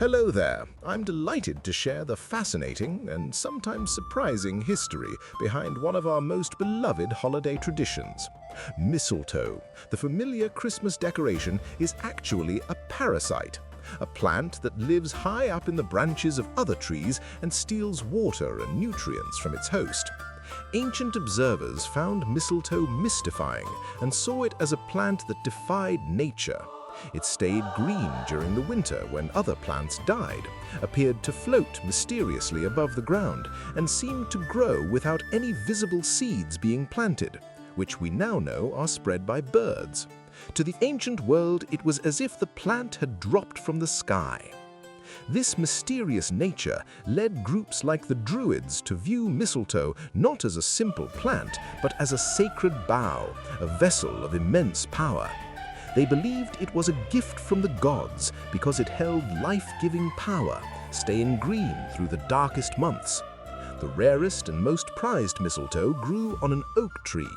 Hello there. I'm delighted to share the fascinating and sometimes surprising history behind one of our most beloved holiday traditions. Mistletoe, the familiar Christmas decoration, is actually a parasite, a plant that lives high up in the branches of other trees and steals water and nutrients from its host. Ancient observers found mistletoe mystifying and saw it as a plant that defied nature. It stayed green during the winter when other plants died, appeared to float mysteriously above the ground, and seemed to grow without any visible seeds being planted, which we now know are spread by birds. To the ancient world, it was as if the plant had dropped from the sky. This mysterious nature led groups like the Druids to view mistletoe not as a simple plant, but as a sacred bough, a vessel of immense power. They believed it was a gift from the gods because it held life-giving power, staying green through the darkest months. The rarest and most prized mistletoe grew on an oak tree.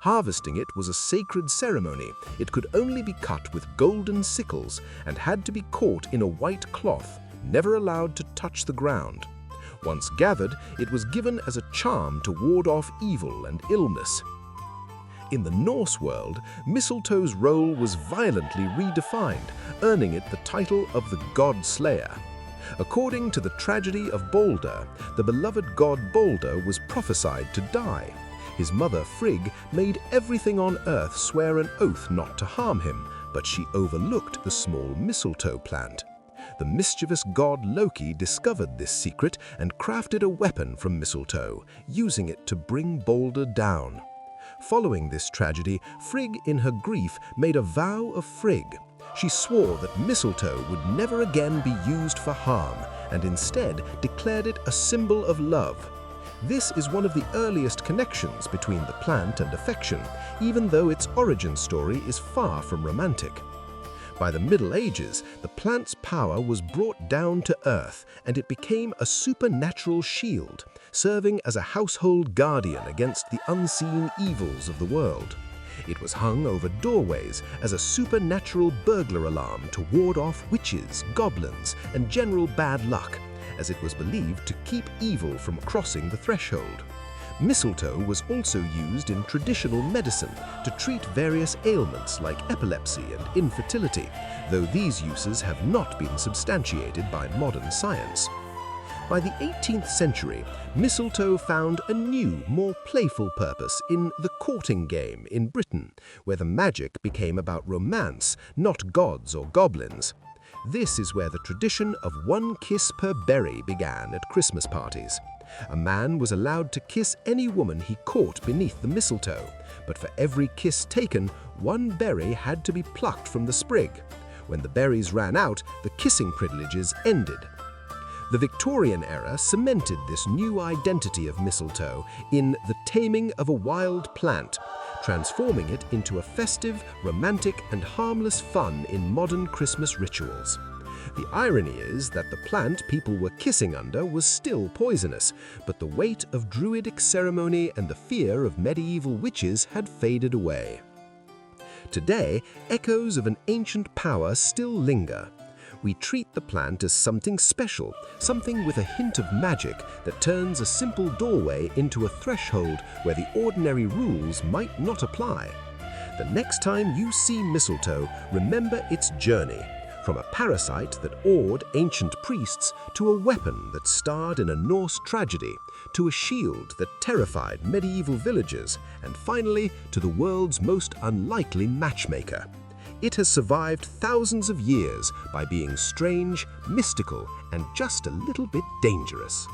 Harvesting it was a sacred ceremony. It could only be cut with golden sickles and had to be caught in a white cloth, never allowed to touch the ground. Once gathered, it was given as a charm to ward off evil and illness. In the Norse world, mistletoe's role was violently redefined, earning it the title of the God Slayer. According to the tragedy of Balder, the beloved god Balder was prophesied to die. His mother Frigg made everything on earth swear an oath not to harm him, but she overlooked the small mistletoe plant. The mischievous god Loki discovered this secret and crafted a weapon from mistletoe, using it to bring Balder down. Following this tragedy, Frigg, in her grief, made a vow of Frigg. She swore that mistletoe would never again be used for harm, and instead declared it a symbol of love. This is one of the earliest connections between the plant and affection, even though its origin story is far from romantic. By the Middle Ages, the plant's power was brought down to earth, and it became a supernatural shield, serving as a household guardian against the unseen evils of the world. It was hung over doorways as a supernatural burglar alarm to ward off witches, goblins, and general bad luck, as it was believed to keep evil from crossing the threshold. Mistletoe was also used in traditional medicine to treat various ailments like epilepsy and infertility, though these uses have not been substantiated by modern science. By the 18th century, mistletoe found a new, more playful purpose in the courting game in Britain, where the magic became about romance, not gods or goblins. This is where the tradition of one kiss per berry began at Christmas parties. A man was allowed to kiss any woman he caught beneath the mistletoe, but for every kiss taken, one berry had to be plucked from the sprig. When the berries ran out, the kissing privileges ended. The Victorian era cemented this new identity of mistletoe in The Taming of a Wild Plant, transforming it into a festive, romantic, and harmless fun in modern Christmas rituals. The irony is that the plant people were kissing under was still poisonous, but the weight of Druidic ceremony and the fear of medieval witches had faded away. Today, echoes of an ancient power still linger. We treat the plant as something special, something with a hint of magic that turns a simple doorway into a threshold where the ordinary rules might not apply. The next time you see mistletoe, remember its journey. From a parasite that awed ancient priests, to a weapon that starred in a Norse tragedy, to a shield that terrified medieval villagers, and finally to the world's most unlikely matchmaker. It has survived thousands of years by being strange, mystical, and just a little bit dangerous.